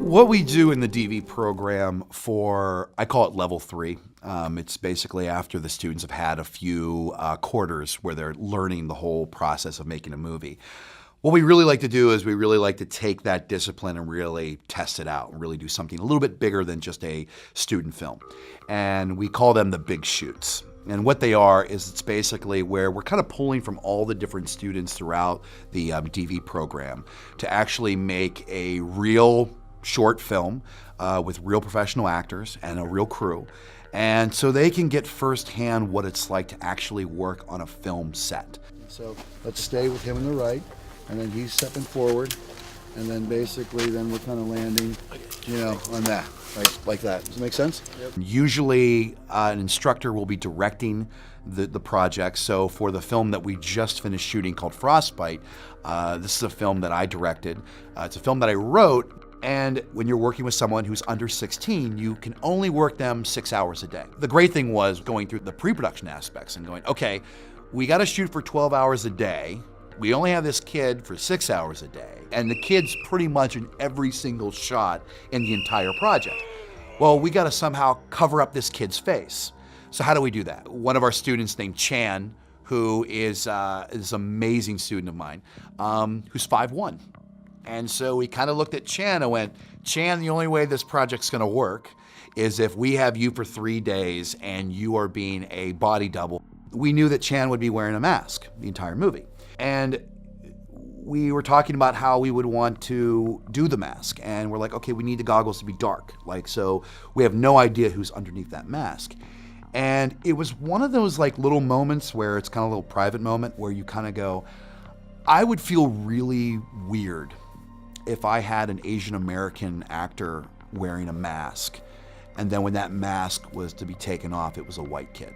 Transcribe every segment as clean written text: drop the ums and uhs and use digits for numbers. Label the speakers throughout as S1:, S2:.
S1: What we do in the DV program I call it level 3. It's basically after the students have had a few quarters where they're learning the whole process of making a movie. What we really like to do is we really like to take that discipline and really test it out and really do something a little bit bigger than just a student film. And we call them the big shoots. And what they are is it's basically where we're kind of pulling from all the different students throughout the DV program to actually make a real short film with real professional actors and a real crew. And so they can get firsthand what it's like to actually work on a film set. So let's stay with him on the right, and then he's stepping forward, and then basically then we're kind of landing, on that, like that. Does it make sense? Yep. Usually an instructor will be directing the project. So for the film that we just finished shooting called Frostbite, this is a film that I directed. It's a film that I wrote. And when you're working with someone who's under 16, you can only work them 6 hours a day. The great thing was going through the pre-production aspects and going, okay, we got to shoot for 12 hours a day. We only have this kid for 6 hours a day. And the kid's pretty much in every single shot in the entire project. Well, we got to somehow cover up this kid's face. So how do we do that? One of our students named Chan, who is this amazing student of mine, who's 5'1". And so we kind of looked at Chan and went, Chan, the only way this project's gonna work is if we have you for 3 days and you are being a body double. We knew that Chan would be wearing a mask the entire movie. And we were talking about how we would want to do the mask. And we're like, okay, we need the goggles to be dark. So we have no idea who's underneath that mask. And it was one of those little moments where it's kind of a little private moment where you kind of go, I would feel really weird if I had an Asian American actor wearing a mask, and then when that mask was to be taken off, it was a white kid.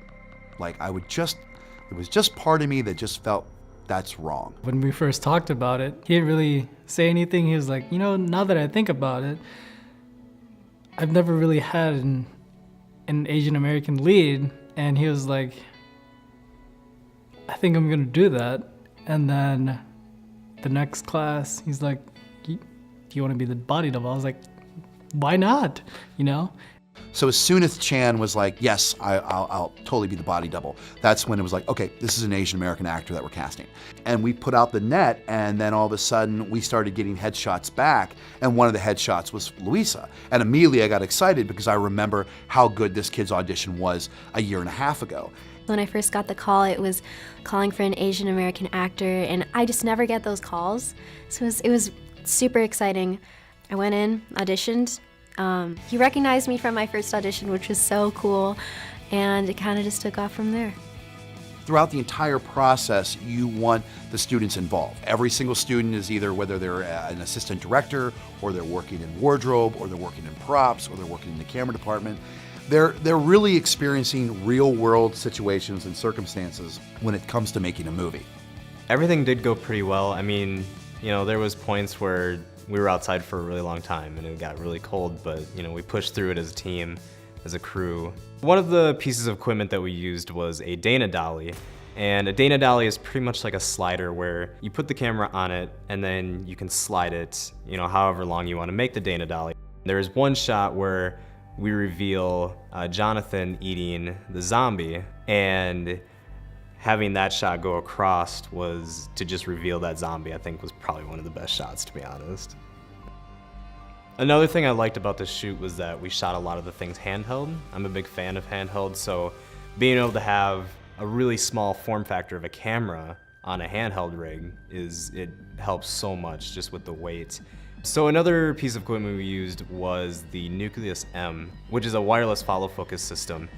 S1: It was just part of me that just felt that's wrong.
S2: When we first talked about it, he didn't really say anything. He was like, now that I think about it, I've never really had an Asian American lead. And he was like, I think I'm gonna do that. And then the next class, he's like, do you want to be the body double? I was like, why not?
S1: So as soon as Chan was like, yes, I'll totally be the body double, that's when it was like, okay, this is an Asian American actor that we're casting. And we put out the net, and then all of a sudden we started getting headshots back, and one of the headshots was LOUISA. And immediately I got excited because I remember how good this kid's audition was a year and a half ago.
S3: When I first got the call, it was calling for an Asian American actor, and I just never get those calls. So it was super exciting. I went in, auditioned. He recognized me from my first audition, which was so cool, and it kind of just took off from there.
S1: Throughout the entire process, you want the students involved. Every single student is either whether they're an assistant director, or they're working in wardrobe, or they're working in props, or they're working in the camera department. They're really experiencing real world situations and circumstances when it comes to making a movie.
S4: Everything did go pretty well. I mean, there was points where we were outside for a really long time and it got really cold, but we pushed through it as a team, as a crew. One of the pieces of equipment that we used was a Dana dolly. And a Dana dolly is pretty much like a slider where you put the camera on it and then you can slide it, however long you want to make the Dana dolly. There's one shot where we reveal Jonathan eating the zombie, and having that shot go across was to just reveal that zombie, I think was probably one of the best shots, to be honest. Another thing I liked about this shoot was that we shot a lot of the things handheld. I'm a big fan of handheld, so being able to have a really small form factor of a camera on a handheld rig it helps so much just with the weight. So another piece of equipment we used was the Nucleus M, which is a wireless follow focus system.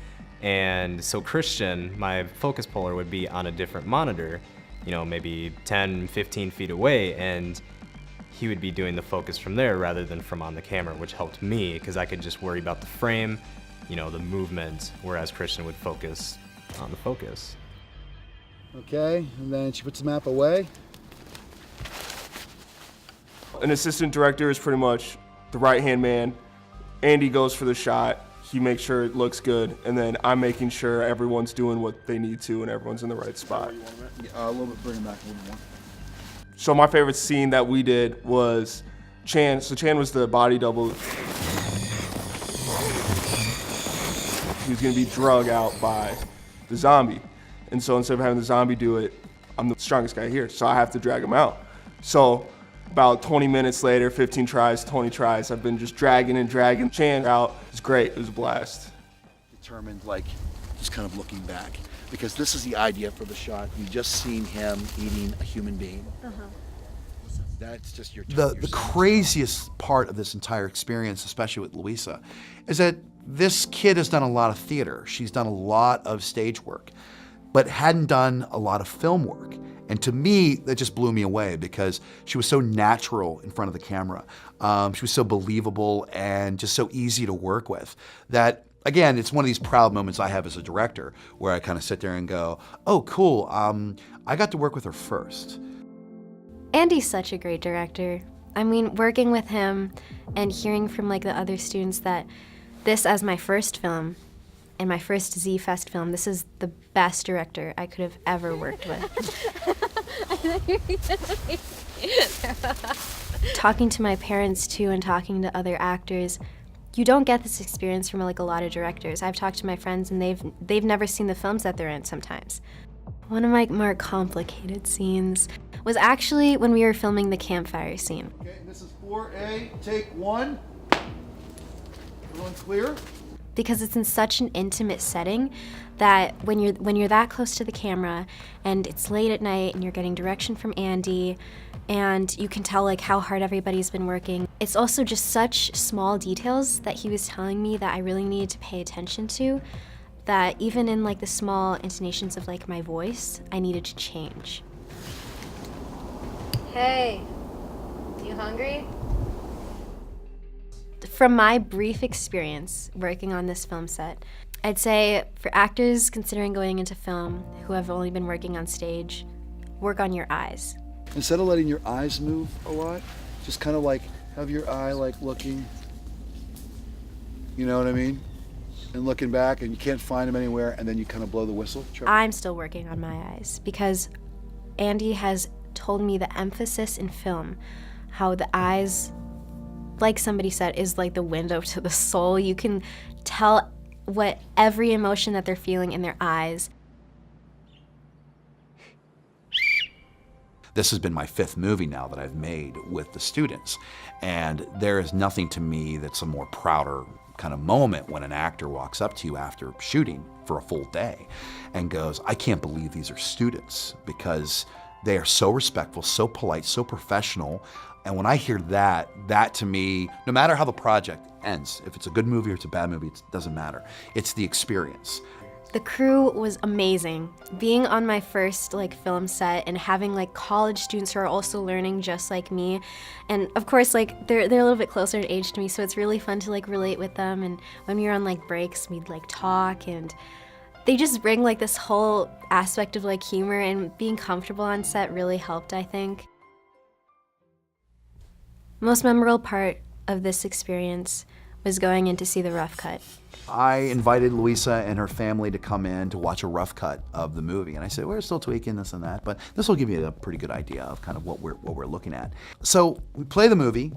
S4: And so Christian, my focus puller, would be on a different monitor, maybe 10, 15 feet away, and he would be doing the focus from there rather than from on the camera, which helped me because I could just worry about the frame, the movement, whereas Christian would focus on the focus.
S1: Okay, and then she puts the map away.
S5: An assistant director is pretty much the right-hand man. Andy goes for the shot. He makes sure it looks good, and then I'm making sure everyone's doing what they need to and everyone's in the right spot.
S1: A little bit, bring it back a little more.
S5: So my favorite scene that we did was Chan was the body double. He was gonna be drug out by the zombie. And so instead of having the zombie do it, I'm the strongest guy here, so I have to drag him out. So about 20 minutes later, 15 tries, 20 tries, I've been just dragging and dragging Chan out. It was great, it was a blast.
S6: Determined, like, just kind of looking back, because this is the idea for the shot. You just seen him eating a human being. That's just your
S1: The craziest part of this entire experience, especially with LOUISA, is that this kid has done a lot of theater. She's done a lot of stage work, but hadn't done a lot of film work. And to me, that just blew me away because she was so natural in front of the camera. She was so believable and just so easy to work with that, again, it's one of these proud moments I have as a director where I kind of sit there and go, oh, cool, I got to work with her first.
S3: Andy's such a great director. I mean, working with him and hearing from like the other students that this as my first film and my first Z-Fest film, this is the best director I could have ever worked with. Talking to my parents too and talking to other actors, you don't get this experience from like a lot of directors. I've talked to my friends and they've never seen the films that they're in sometimes. One of my more complicated scenes was actually when we were filming the campfire scene.
S6: Okay, this is 4A, take 1. Everyone clear?
S3: Because it's in such an intimate setting that when you're that close to the camera and it's late at night and you're getting direction from Andy and you can tell like how hard everybody's been working. It's also just such small details that he was telling me that I really needed to pay attention to, that even in like the small intonations of like my voice, I needed to change. Hey, you hungry? From my brief experience working on this film set, I'd say for actors considering going into film who have only been working on stage, work on your eyes.
S6: Instead of letting your eyes move a lot, just kind of like have your eye like looking, you know what I mean? And looking back and you can't find them anywhere and then you kind of blow the whistle.
S3: I'm still working on my eyes because Andy has told me the emphasis in film, how the eyes, like somebody said, is like the window to the soul. You can tell what every emotion that they're feeling in their eyes.
S1: This has been my 5th movie now that I've made with the students. And there is nothing to me that's a more prouder kind of moment when an actor walks up to you after shooting for a full day and goes, I can't believe these are students, because they are so respectful, so polite, so professional. And when I hear that, that to me, no matter how the project ends, if it's a good movie or it's a bad movie, it doesn't matter. It's the experience.
S3: The crew was amazing. Being on my first like film set and having like college students who are also learning just like me. And of course like they're a little bit closer in age to me, so it's really fun to like relate with them. And when we were on like breaks, we'd like talk, and they just bring like this whole aspect of like humor, and being comfortable on set really helped, I think. Most memorable part of this experience was going in to see the rough cut.
S1: I invited LOUISA and her family to come in to watch a rough cut of the movie. And I said, we're still tweaking this and that, but this will give you a pretty good idea of kind of what we're looking at. So we play the movie,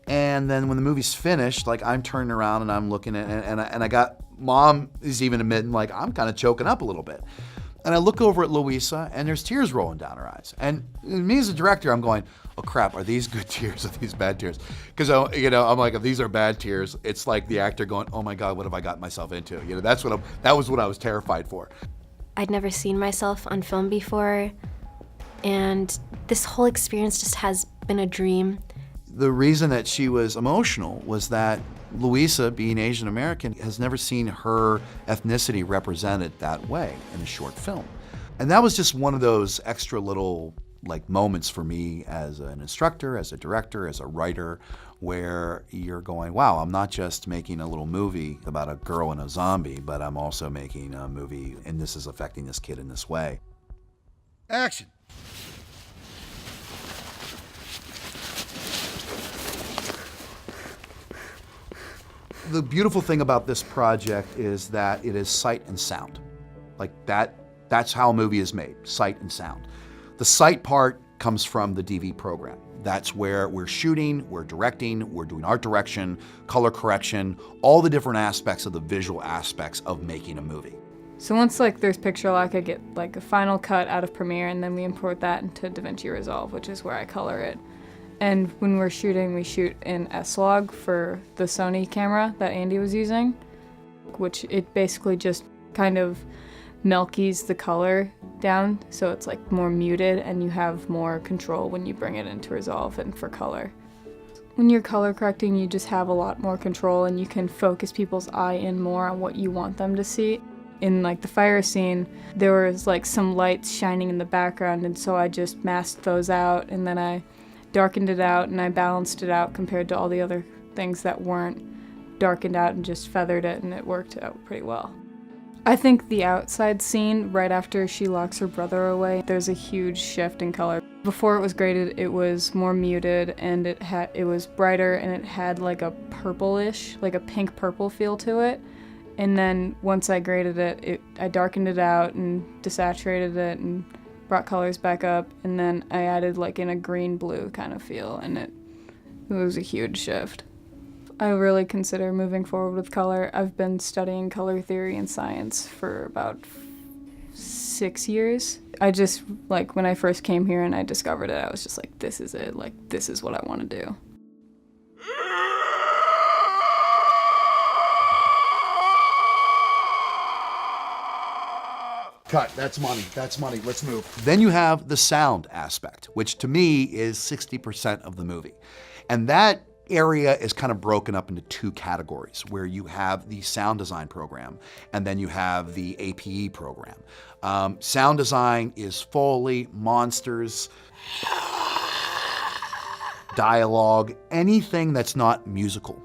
S1: and then when the movie's finished, like I'm turning around and I'm looking at it, and I got, Mom is even admitting like I'm kind of choking up a little bit. And I look over at LOUISA and there's tears rolling down her eyes. And me as a director, I'm going, oh crap, are these good tears? Are these bad tears? Because I'm like, if these are bad tears, it's like the actor going, oh my God, what have I gotten myself into? That was what I was terrified for.
S3: I'd never seen myself on film before, and this whole experience just has been a dream.
S1: The reason that she was emotional was that LOUISA, being Asian American, has never seen her ethnicity represented that way in a short film. And that was just one of those extra little like moments for me as an instructor, as a director, as a writer, where you're going, wow, I'm not just making a little movie about a girl and a zombie, but I'm also making a movie and this is affecting this kid in this way.
S6: Action.
S1: The beautiful thing about this project is that it is sight and sound. Like that's how a movie is made, sight and sound. The sight part comes from the DV program. That's where we're shooting, we're directing, we're doing art direction, color correction, all the different aspects of the visual aspects of making a movie.
S7: So once like there's picture lock, I get like a final cut out of Premiere, and then we import that into DaVinci Resolve, which is where I color it. And when we're shooting, we shoot in S-Log for the Sony camera that Andy was using, which it basically just kind of milkies the color down, so it's like more muted and you have more control when you bring it into Resolve and for color. When you're color correcting, you just have a lot more control and you can focus people's eye in more on what you want them to see. In like the fire scene, there was like some lights shining in the background, and so I just masked those out, and then I darkened it out and I balanced it out compared to all the other things that weren't darkened out, and just feathered it, and it worked out pretty well. I think the outside scene, right after she locks her brother away, there's a huge shift in color. Before it was graded, it was more muted, and it was brighter, and it had like a purplish, like a pink purple feel to it. And then once I graded it, I darkened it out and desaturated it and brought colors back up, and then I added like in a green-blue kind of feel, and it was a huge shift. I really consider moving forward with color. I've been studying color theory and science for about 6 years. I just, like, when I first came here and I discovered it, I was just like, this is it. Like, this is what I want to do.
S6: Cut, that's money, that's money, let's move.
S1: Then you have the sound aspect, which to me is 60% of the movie. And that area is kind of broken up into two categories, where you have the sound design program and then you have the APE program. Sound design is Foley, monsters, dialogue, anything that's not musical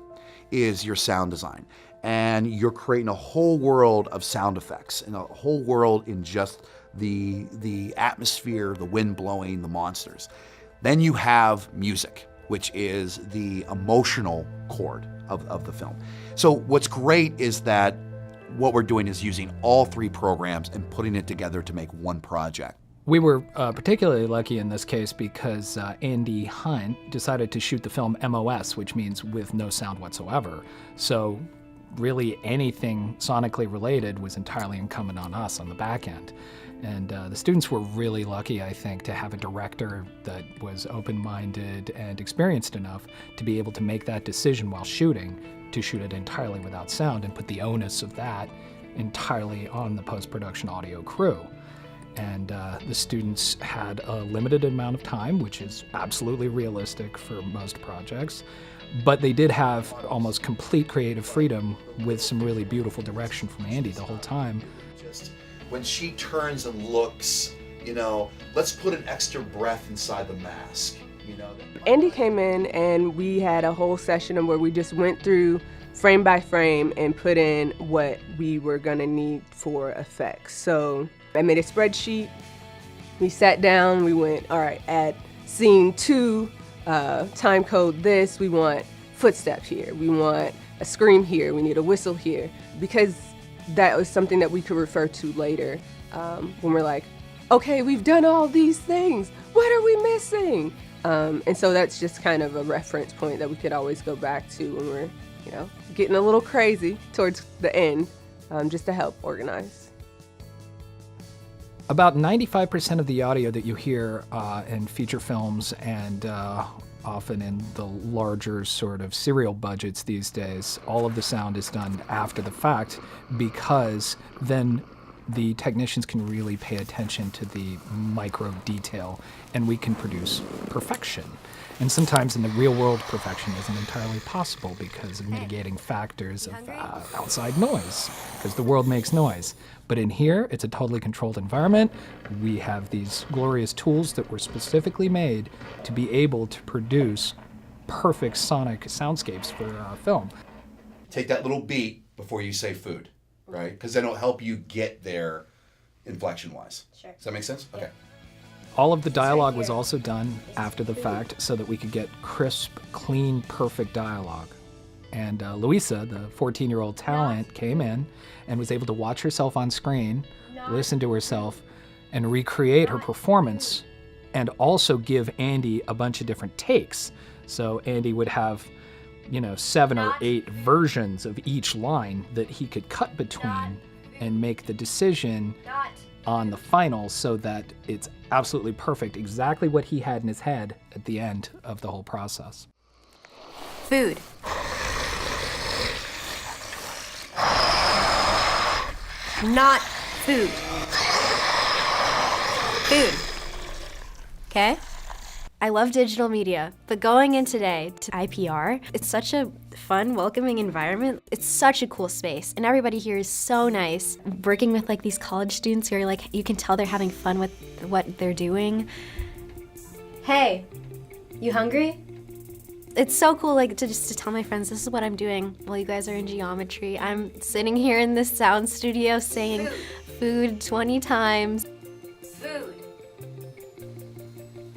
S1: is your sound design. And you're creating a whole world of sound effects and a whole world in just the atmosphere, the wind blowing, the monsters. Then you have music, which is the emotional chord of the film. So what's great is that what we're doing is using all three programs and putting it together to make one project.
S8: We were particularly lucky in this case because Andy Hunt decided to shoot the film MOS, which means with no sound whatsoever. So really anything sonically related was entirely incumbent on us on the back end. And the students were really lucky, I think, to have a director that was open-minded and experienced enough to be able to make that decision while shooting, to shoot it entirely without sound and put the onus of that entirely on the post-production audio crew. And the students had a limited amount of time, which is absolutely realistic for most projects, but they did have almost complete creative freedom with some really beautiful direction from Andy the whole time.
S1: Just when she turns and looks, you know, let's put an extra breath inside the mask, you know.
S9: Andy came in and we had a whole session where we just went through frame by frame and put in what we were gonna need for effects. So I made a spreadsheet, we sat down, we went, all right, at scene 2, time code this, we want footsteps here, we want a scream here, we need a whistle here, because that was something that we could refer to later when we're like, okay, we've done all these things, what are we missing? And so that's just kind of a reference point that we could always go back to when we're, you know, getting a little crazy towards the end, just to help organize.
S8: About 95% of the audio that you hear in feature films and often in the larger sort of serial budgets these days, all of the sound is done after the fact, because then the technicians can really pay attention to the micro detail and we can produce perfection. And sometimes in the real world, perfection isn't entirely possible because of mitigating factors of outside noise, because the world makes noise. But in here, it's a totally controlled environment. We have these glorious tools that were specifically made to be able to produce perfect sonic soundscapes for our film.
S1: Take that little beat before you say food, right? Because then it'll help you get there inflection-wise. Sure. Does that make sense? Okay.
S8: All of the dialogue was also done after the fact so that we could get crisp, clean, perfect dialogue. And LOUISA, the 14-year-old talent, came in and was able to watch herself on screen, listen to herself, and recreate her performance and also give Andy a bunch of different takes. So Andy would have, 7 or 8 versions of each line that he could cut between and make the decision on the final so that it's absolutely perfect, exactly what he had in his head at the end of the whole process.
S3: Food. Not food. Food. Okay? I love digital media, but going in today to IPR, it's such a fun, welcoming environment. It's such a cool space, and everybody here is so nice. Working with like these college students who are like, you can tell they're having fun with what they're doing. Hey, you hungry? It's so cool, like, to just to tell my friends, this is what I'm doing while you guys are in geometry. I'm sitting here in this sound studio saying food 20 times. Food.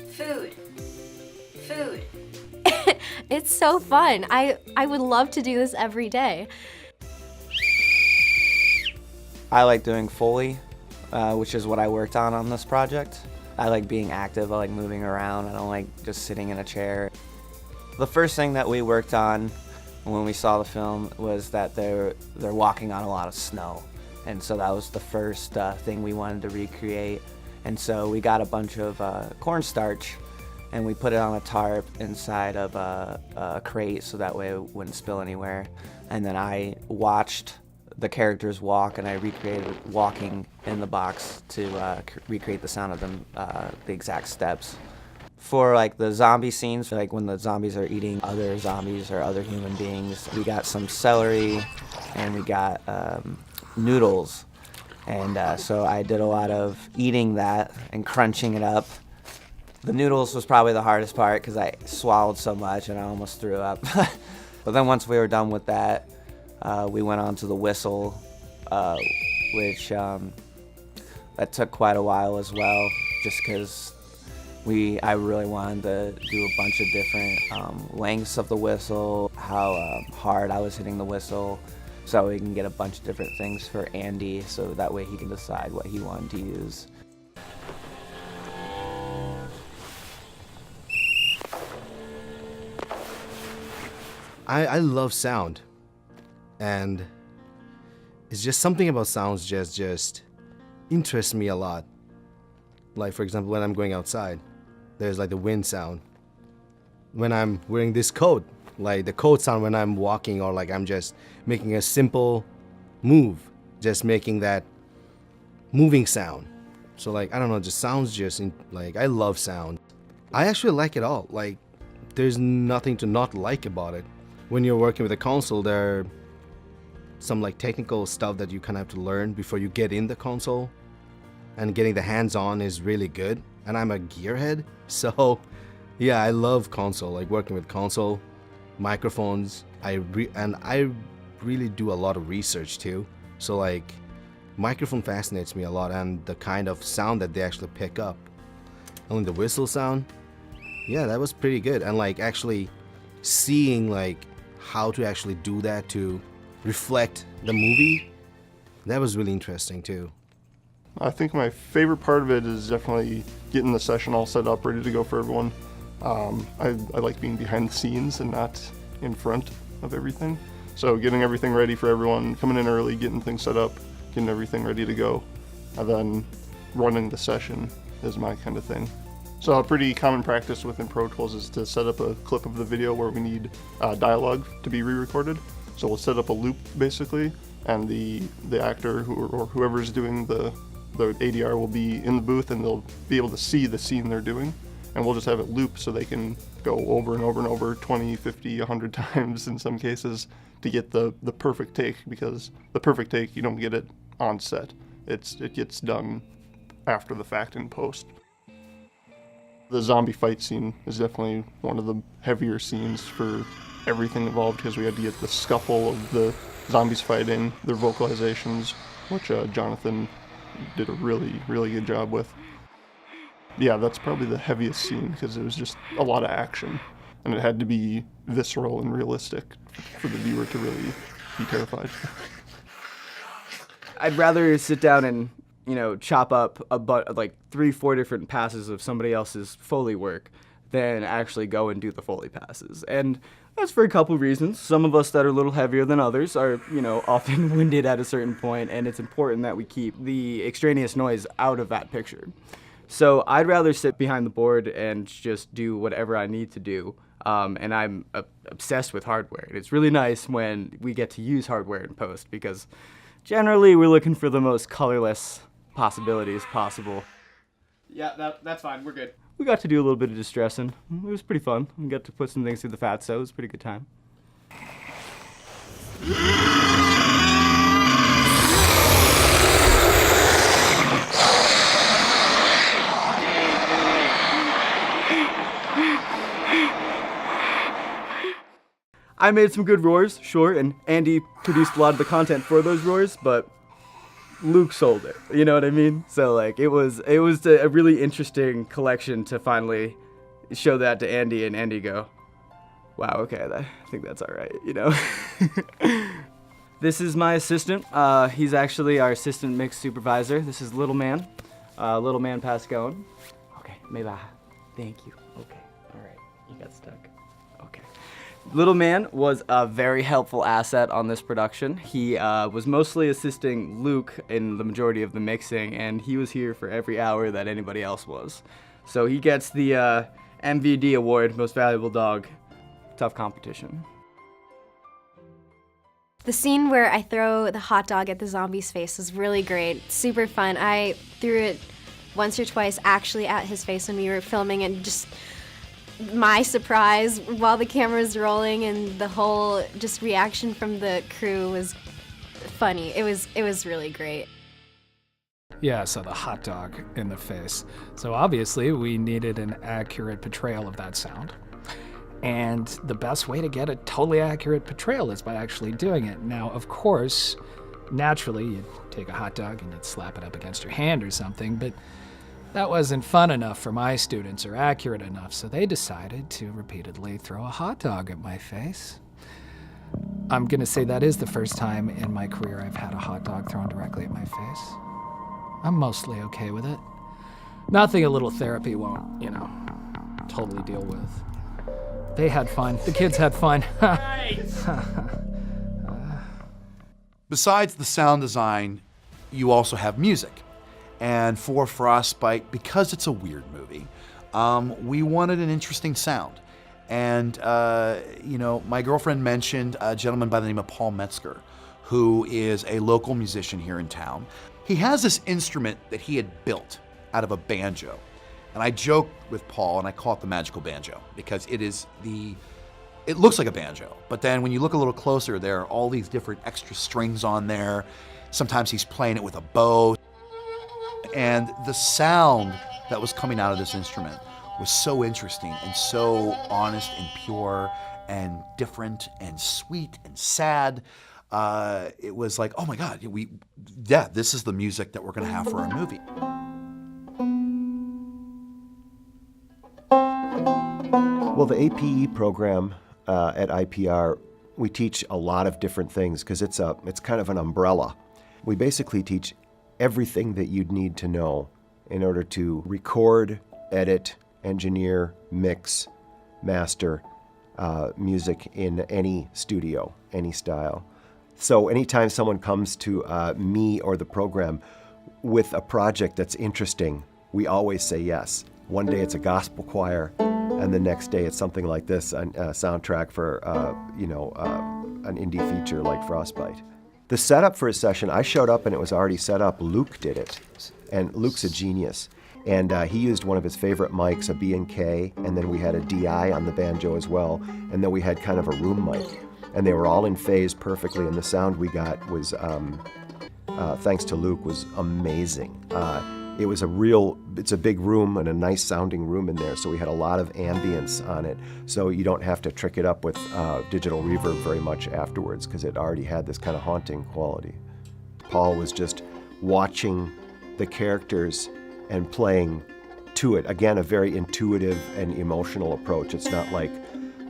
S3: Food. Food. It's so fun. I would love to do this every day.
S10: I like doing Foley, which is what I worked on this project. I like being active, I like moving around, I don't like just sitting in a chair. The first thing that we worked on when we saw the film was that they're walking on a lot of snow. And so that was the first thing we wanted to recreate. And so we got a bunch of cornstarch and we put it on a tarp inside of a crate so that way it wouldn't spill anywhere. And then I watched the characters walk and I recreated walking in the box to recreate the sound of them, the exact steps. For like the zombie scenes, like when the zombies are eating other zombies or other human beings, we got some celery and we got noodles. And so I did a lot of eating that and crunching it up. The noodles was probably the hardest part because I swallowed so much and I almost threw up. But then once we were done with that, we went on to the whistle, which that took quite a while as well, just because I really wanted to do a bunch of different lengths of the whistle, how hard I was hitting the whistle, so we can get a bunch of different things for Andy, so that way he can decide what he wanted to use.
S11: I love sound, and it's just something about sounds just interests me a lot. Like, for example, when I'm going outside, there's like the wind sound. When I'm wearing this coat, like the coat sound when I'm walking, or like I'm just making a simple move, just making that moving sound. So like, I don't know, just sounds just, like, I love sound. I actually like it all. Like, there's nothing to not like about it. When you're working with a console, there are some like technical stuff that you kind of have to learn before you get in the console. And getting the hands-on is really good. And I'm a gearhead, so yeah, I love console, like working with console, microphones. I really do a lot of research too. So like, microphone fascinates me a lot, and the kind of sound that they actually pick up. And the whistle sound, yeah, that was pretty good. And like actually seeing like how to actually do that to reflect the movie, that was really interesting too.
S5: I think my favorite part of it is definitely getting the session all set up, ready to go for everyone. I like being behind the scenes and not in front of everything. So getting everything ready for everyone, coming in early, getting things set up, getting everything ready to go, and then running the session is my kind of thing. So a pretty common practice within Pro Tools is to set up a clip of the video where we need dialogue to be re-recorded. So we'll set up a loop basically, and the actor or whoever is doing the ADR will be in the booth and they'll be able to see the scene they're doing, and we'll just have it loop so they can go over and over and over 20, 50, 100 times in some cases to get the perfect take, because the perfect take, you don't get it on set. It gets done after the fact in post. The zombie fight scene is definitely one of the heavier scenes for everything involved, because we had to get the scuffle of the zombies fighting, their vocalizations, which Jonathan did a really, really good job with. Yeah, that's probably the heaviest scene because it was just a lot of action, and it had to be visceral and realistic for the viewer to really be terrified.
S12: I'd rather sit down chop up like 3-4 different passes of somebody else's Foley work than actually go and do the Foley passes. And that's for a couple reasons. Some of us that are a little heavier than others are, often winded at a certain point, and it's important that we keep the extraneous noise out of that picture. So I'd rather sit behind the board and just do whatever I need to do. And I'm obsessed with hardware. And it's really nice when we get to use hardware in post, because generally we're looking for the most colorless possibilities possible. Yeah, that's fine. We're good. We got to do a little bit of distressing. It was pretty fun. We got to put some things through the fatso. It was a pretty good time. I made some good roars, sure, and Andy produced a lot of the content for those roars, but Luke sold it, you know what I mean? So like it was a really interesting collection to finally show that to Andy, and Andy go, wow, okay, I think that's all right, This is my assistant. He's actually our assistant mix supervisor. This is Little Man Pascone. Okay, maybe thank you. Okay, all right, you got stuck. Okay. Little Man was a very helpful asset on this production. He was mostly assisting Luke in the majority of the mixing, and he was here for every hour that anybody else was. So he gets the MVD award, Most Valuable Dog. Tough competition.
S3: The scene where I throw the hot dog at the zombie's face was really great, super fun. I threw it once or twice actually at his face when we were filming, and just my surprise while the camera was rolling and the whole just reaction from the crew was funny. It was really great.
S8: Yeah, so the hot dog in the face. So obviously we needed an accurate portrayal of that sound. And the best way to get a totally accurate portrayal is by actually doing it. Now, of course, naturally you'd take a hot dog and you'd slap it up against your hand or something, but that wasn't fun enough for my students or accurate enough, so they decided to repeatedly throw a hot dog at my face. I'm gonna say that is the first time in my career I've had a hot dog thrown directly at my face. I'm mostly okay with it. Nothing a little therapy won't, totally deal with. They had fun. The kids had fun.
S1: Besides the sound design, you also have music. And for Frostbite, because it's a weird movie, we wanted an interesting sound. And, my girlfriend mentioned a gentleman by the name of Paul Metzger, who is a local musician here in town. He has this instrument that he had built out of a banjo. And I joked with Paul, and I call it the magical banjo, because it looks like a banjo. But then when you look a little closer, there are all these different extra strings on there. Sometimes he's playing it with a bow. And the sound that was coming out of this instrument was so interesting and so honest and pure and different and sweet and sad. It was like, oh my God, this is the music that we're gonna have for our movie.
S13: Well, the APE program at IPR, we teach a lot of different things because it's kind of an umbrella. We basically teach everything that you'd need to know in order to record, edit, engineer, mix, master music in any studio, any style. So anytime someone comes to me or the program with a project that's interesting, we always say yes. One day it's a gospel choir, and the next day it's something like this, a soundtrack for an indie feature like Frostbite. The setup for a session, I showed up and it was already set up. Luke did it, and Luke's a genius. And he used one of his favorite mics, a B&K, and then we had a DI on the banjo as well, and then we had kind of a room mic. And they were all in phase perfectly, and the sound we got was, thanks to Luke, was amazing. It's a big room and a nice sounding room in there, so we had a lot of ambience on it, so you don't have to trick it up with digital reverb very much afterwards, because it already had this kind of haunting quality. Paul was just watching the characters and playing to it. Again, a very intuitive and emotional approach. It's not like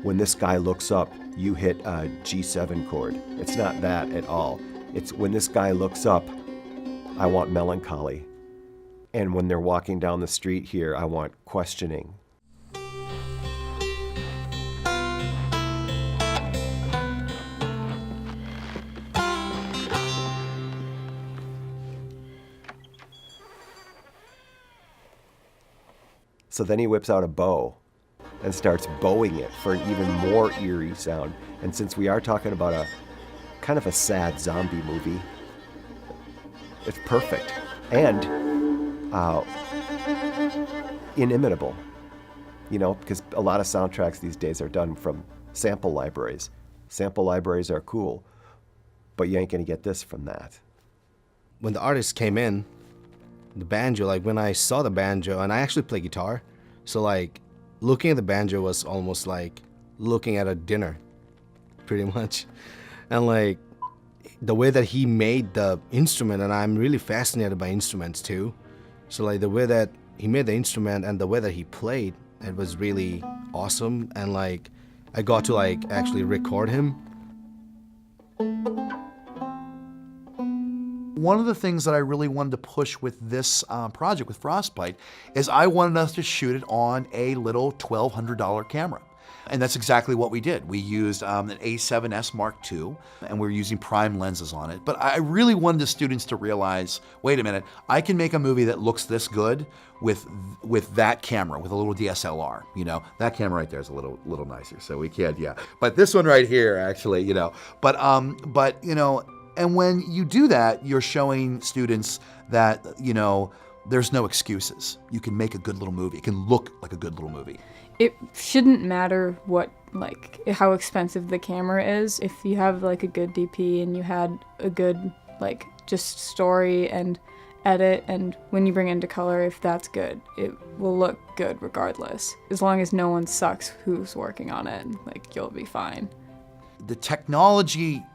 S13: when this guy looks up, you hit a G7 chord. It's not that at all. It's when this guy looks up, I want melancholy. And when they're walking down the street here, I want questioning. So then he whips out a bow and starts bowing it for an even more eerie sound. And since we are talking about a kind of a sad zombie movie, it's perfect and inimitable, you know, because a lot of soundtracks these days are done from sample libraries. Sample libraries are cool, but you ain't gonna get this from that.
S11: When the artist came in, the banjo, like when I saw the banjo, and I actually play guitar, so like looking at the banjo was almost like looking at a dinner, pretty much. And like the way that he made the instrument, and I'm really fascinated by instruments too. So like the way that he made the instrument and the way that he played, it was really awesome. And like I got to like actually record him.
S1: One of the things that I really wanted to push with this project with Frostbite is I wanted us to shoot it on a little $1,200 camera. And that's exactly what we did. We used an A7S Mark II, and we were using prime lenses on it. But I really wanted the students to realize, wait a minute, I can make a movie that looks this good with that camera, with a little DSLR. You know, that camera right there is a little nicer, so we can't, yeah. But this one right here, actually, you know. But you know, and when you do that, you're showing students that, you know, there's no excuses. You can make a good little movie. It can look like a good little movie.
S7: It shouldn't matter what, like, how expensive the camera is. If you have, like, a good DP and you had a good, like, just story and edit, and when you bring it into color, if that's good, it will look good regardless. As long as no one sucks who's working on it, like, you'll be fine.
S1: The technology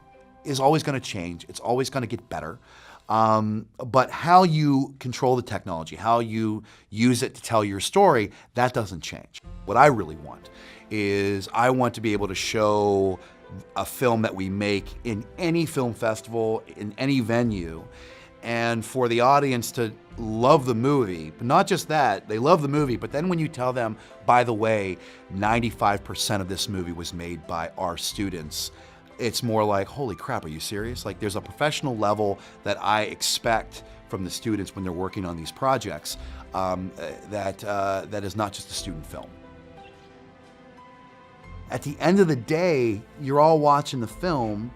S1: is always going to change. It's always going to get better. But how you control the technology, how you use it to tell your story, that doesn't change. What I really want is I want to be able to show a film that we make in any film festival, in any venue, and for the audience to love the movie. But not just that, they love the movie, but then when you tell them, by the way, 95% of this movie was made by our students, it's more like, holy crap, are you serious? Like, there's a professional level that I expect from the students when they're working on these projects that is not just a student film. At the end of the day, you're all watching the film.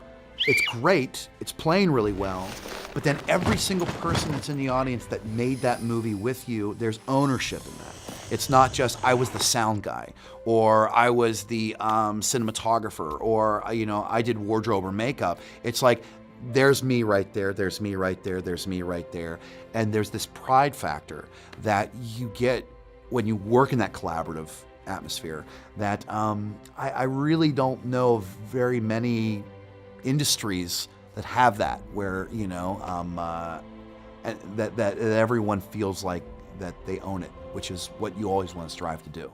S1: It's great, it's playing really well, but then every single person that's in the audience that made that movie with you, there's ownership in that. It's not just, I was the sound guy, or I was the cinematographer, or you know, I did wardrobe or makeup. It's like, there's me right there, there's me right there, there's me right there. And there's this pride factor that you get when you work in that collaborative atmosphere that I really don't know of very many industries that have that, where, you know, that everyone feels like that they own it, which is what you always want to strive to do.